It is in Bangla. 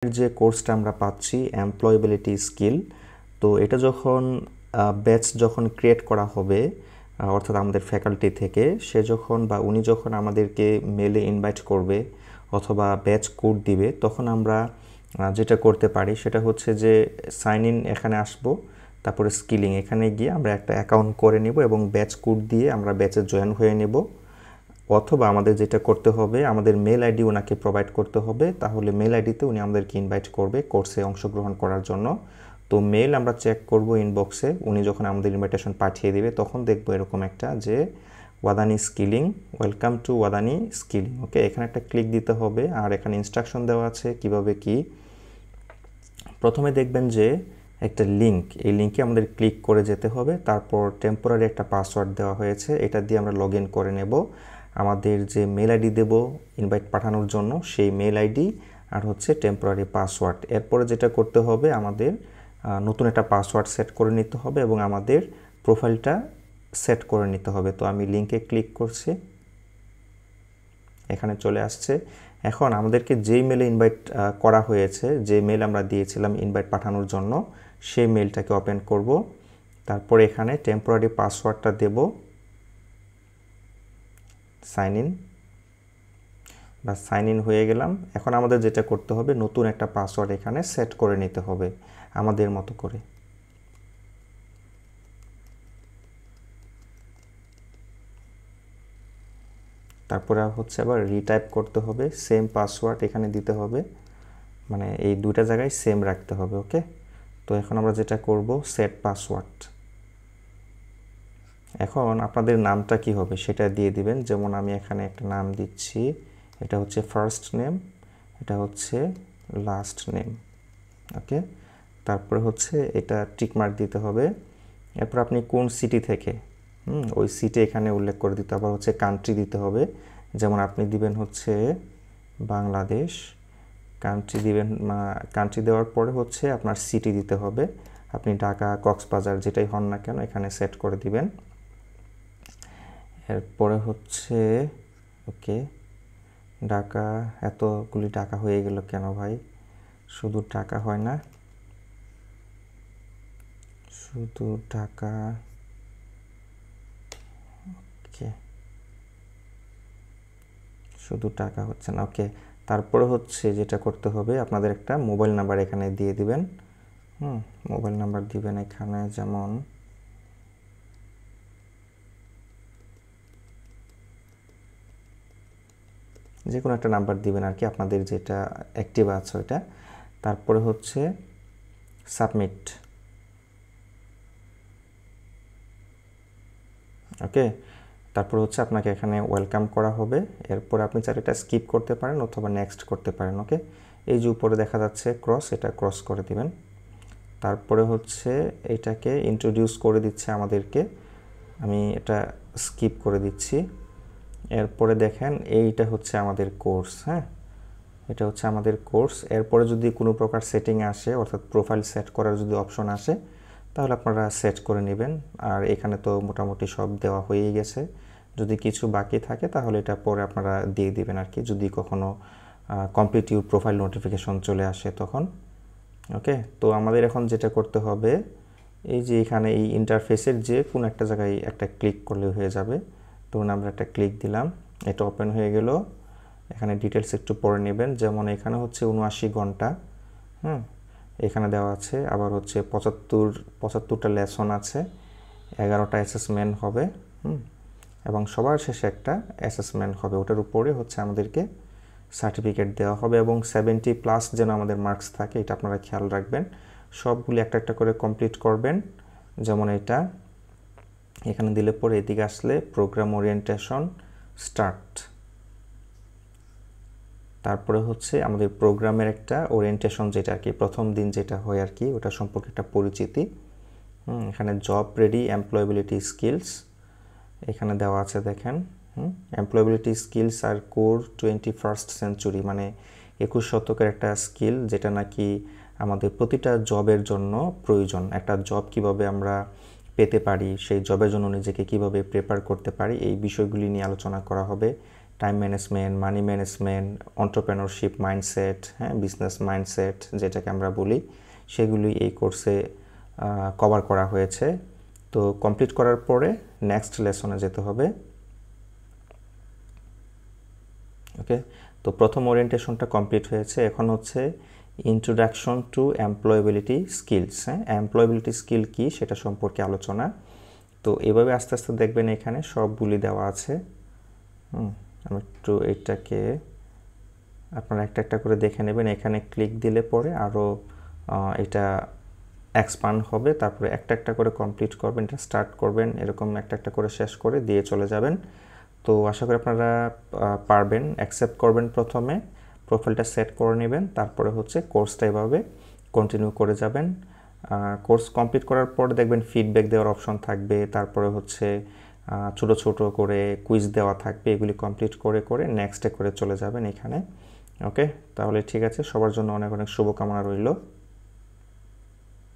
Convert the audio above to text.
যে কোর্সটা আমরা পাচ্ছি এমপ্লয়েবিলিটি স্কিল, তো এটা যখন ব্যাচ যখন ক্রিয়েট করা হবে অর্থাৎ আমাদের ফ্যাকাল্টি থেকে সে যখন বা উনি যখন আমাদেরকে মেলে ইনভাইট করবে অথবা ব্যাচ কোড দিবে, তখন আমরা যেটা করতে পারি সেটা হচ্ছে যে সাইন ইন এখানে আসব, তারপরে স্কিলিং এখানে গিয়ে আমরা একটা অ্যাকাউন্ট করে নেব এবং ব্যাচ কোড দিয়ে আমরা ব্যাচে জয়েন হয়ে নেব। অথবা আমাদের যেটা করতে হবে, আমাদের মেল আইডি ওনাকে প্রোভাইড করতে হবে, তাহলে মেল আইডিতে উনি আমাদেরকে ইনভাইট করবে কোর্সে অংশগ্রহণ করার জন্য। তো মেল আমরা চেক করব ইনবক্সে, উনি যখন আমাদের ইনভাইটেশন পাঠিয়ে দেবে তখন দেখব এরকম একটা যে ওয়াদানি স্কিলিং, ওয়েলকাম টু ওয়াদানি স্কিলিং। ওকে, এখানে একটা ক্লিক দিতে হবে আর এখানে ইনস্ট্রাকশন দেওয়া আছে কিভাবে কি। প্রথমে দেখবেন যে একটা লিঙ্ক, এই লিঙ্কে আমাদের ক্লিক করে যেতে হবে, তারপর টেম্পোরারি একটা পাসওয়ার্ড দেওয়া হয়েছে, এটা দিয়ে আমরা লগ ইন করে নেব। আমাদের যে মেল আইডি দেব ইনভাইট পাঠানোর জন্য সেই মেল আইডি আর হচ্ছে টেম্পোরারি পাসওয়ার্ড। এরপরে যেটা করতে হবে, আমাদের নতুন একটা পাসওয়ার্ড সেট করে নিতে হবে এবং আমাদের প্রোফাইলটা সেট করে নিতে হবে। তো আমি লিঙ্কে ক্লিক করছি, এখানে চলে আসছে। এখন আমাদেরকে যেই মেলে ইনভাইট করা হয়েছে, যে মেল আমরা দিয়েছিলাম ইনভাইট পাঠানোর জন্য, সেই মেলটাকে ওপেন করব। তারপর এখানে টেম্পোরারি পাসওয়ার্ডটা দেব, সাইন ইন, বা সাইন ইন হয়ে গেলাম। এখন আমাদের যেটা করতে হবে, নতুন একটা পাসওয়ার্ড এখানে সেট করে নিতে হবে আমাদের মতো করে। তারপরে হচ্ছে আবার রিটাইপ করতে হবে, সেম পাসওয়ার্ড এখানে দিতে হবে, মানে এই দুইটা জায়গায় সেম রাখতে হবে। ওকে, তো এখন আমরা যেটা করব, সেট পাসওয়ার্ড। এখন আপনাদের নামটা কি হবে সেটা দিয়ে দিবেন, যেমন আমি এখানে একটা নাম দিচ্ছি, এটা হচ্ছে ফার্স্ট নেম, এটা হচ্ছে লাস্ট নেম। ওকে, তারপরে হচ্ছে এটা টিকমার্ক দিতে হবে। এরপর আপনি কোন সিটি থেকে, ওই সিটি এখানে উল্লেখ করে দিতে হবে। হচ্ছে কান্ট্রি দিতে হবে, যেমন আপনি দিবেন হচ্ছে বাংলাদেশ, কান্ট্রি দিবেন। কান্ট্রি দেওয়ার পরে হচ্ছে আপনার সিটি দিতে হবে, আপনি ঢাকা, কক্সবাজার যেটাই হন না কেন এখানে সেট করে দিবেন। এরপরে হচ্ছে ওকে, ঢাকা, এতগুলি টাকা হয়ে গেল কেন ভাই, শুধু টাকা হয় না, শুধু টাকা। ওকে, শুধু টাকা হচ্ছে না। ওকে, তারপরে হচ্ছে যেটা করতে হবে, আপনাদের একটা মোবাইল নাম্বার এখানে দিয়ে দিবেন। মোবাইল নাম্বার দিবেন এখানে, যেমন যে কোনো একটা নাম্বার দিবেন আর কি, আপনাদের যেটা অ্যাক্টিভ আছে ওইটা। তারপরে হচ্ছে সাবমিট। ওকে, তারপর হচ্ছে আপনাকে এখানে ওয়েলকাম করা হবে। এরপর আপনি চাইলে এটা স্কিপ করতে পারেন অথবা নেক্সট করতে পারেন। ওকে, এই যে উপরে দেখা যাচ্ছে ক্রস, এটা ক্রস করে দিবেন। তারপরে হচ্ছে এটাকে ইন্ট্রোডিউস করে দিচ্ছে আমাদেরকে, আমি এটা স্কিপ করে দিচ্ছি। এরপরে দেখেন এইটা হচ্ছে আমাদের কোর্স। হ্যাঁ, এটা হচ্ছে আমাদের কোর্স। এরপরে যদি কোনো প্রকার সেটিং আসে, অর্থাৎ প্রোফাইল সেট করার যদি অপশন আসে, তাহলে আপনারা সেট করে নেবেন। আর এখানে তো মোটামুটি সব দেওয়া হয়েই গেছে, যদি কিছু বাকি থাকে তাহলে এটা পরে আপনারা দিয়ে দিবেন আর কি, যদি কখনো কমপ্লিট ইউর প্রোফাইল নোটিফিকেশন চলে আসে তখন। ওকে, তো আমাদের এখন যেটা করতে হবে, এই যে এখানে এই ইন্টারফেসের যে কোনো একটা জায়গায় একটা ক্লিক করলে হয়ে যাবে। ধরুন আমরা একটা ক্লিক দিলাম, এটা ওপেন হয়ে গেল। এখানে ডিটেলস একটু পড়ে নেবেন, যেমন এখানে হচ্ছে 79 ঘন্টা, এখানে দেওয়া আছে। আবার হচ্ছে 75টা লেসন আছে, 11টা অ্যাসেসমেন্ট হবে, এবং সবার শেষে একটা অ্যাসেসমেন্ট হবে। ওটার উপরে হচ্ছে আমাদেরকে সার্টিফিকেট দেওয়া হবে এবং 70+ যেন আমাদের মার্কস থাকে, এটা আপনারা খেয়াল রাখবেন। সবগুলি একটা একটা করে কমপ্লিট করবেন। যেমন এটা এখানে দিলে পরে এদিকে আসলে প্রোগ্রাম ওরিয়েন্টেশন স্টার্ট, তারপরে হচ্ছে আমাদের প্রোগ্রামের একটা ওরিয়েন্টেশন, যেটা আর কি প্রথম দিন যেটা হয় আর কি, ওটা সম্পর্কে একটা পরিচিতি। এখানে জব রেডি এমপ্লয়েবিলিটি স্কিলস এখানে দেওয়া আছে, দেখেন। এমপ্লয়েবিলিটি স্কিলস আর কোর 21st সেঞ্চুরি, মানে 21 শতকের একটা স্কিল, যেটা নাকি আমাদের প্রতিটা জবের জন্য প্রয়োজন। একটা জব কিভাবে আমরা পেতে পারি, সেই জবের জন্য নিজেকে কিভাবে প্রিপেয়ার করতে পারি, এই বিষয়গুলি নিয়ে আলোচনা করা হবে। Time management, money management, entrepreneurship mindset, হ্যাঁ, বিজনেস মাইন্ডসেট যেটাকে আমরা বলি, সেগুলি এই কোর্সে কভার করা হয়েছে। তো কমপ্লিট করার পরে নেক্সট লেসনে যেতে হবে। ওকে, তো প্রথম ওরিয়েন্টেশনটা কমপ্লিট হয়েছে, এখন হচ্ছে ইন্ট্রোডাকশন টু এমপ্লয়েবিলিটি স্কিলস। হ্যাঁ, এমপ্লয়েবিলিটি স্কিল কী সেটা সম্পর্কে আলোচনা। তো এভাবে আস্তে আস্তে দেখবেন এখানে সবগুলি দেওয়া আছে। আমি একটু এটাকে আপনারা একটা একটা করে দেখে নেবেন। এখানে ক্লিক দিলে পরে আরও এটা এক্সপান্ড হবে, তারপরে একটা একটা করে কমপ্লিট করবেন, এটা স্টার্ট করবেন, এরকম একটা একটা করে শেষ করে দিয়ে চলে যাবেন। তো আশা করি আপনারা পারবেন। অ্যাকসেপ্ট করবেন, প্রথমে প্রোফাইলটা সেট করে নেবেন, তারপরে হচ্ছে কোর্সটা এভাবে কন্টিনিউ করে যাবেন। কোর্স কমপ্লিট করার পর দেখবেন ফিডব্যাক দেওয়ার অপশন থাকবে, তারপরে হচ্ছে ছোট ছোট করে কুইজ দেওয়া থাকবে, এগুলি কমপ্লিট করে করে নেক্সটে করে চলে যাবেন এখানে। ওকে, তাহলে ঠিক আছে, সবার জন্য অনেক অনেক শুভকামনা রইল।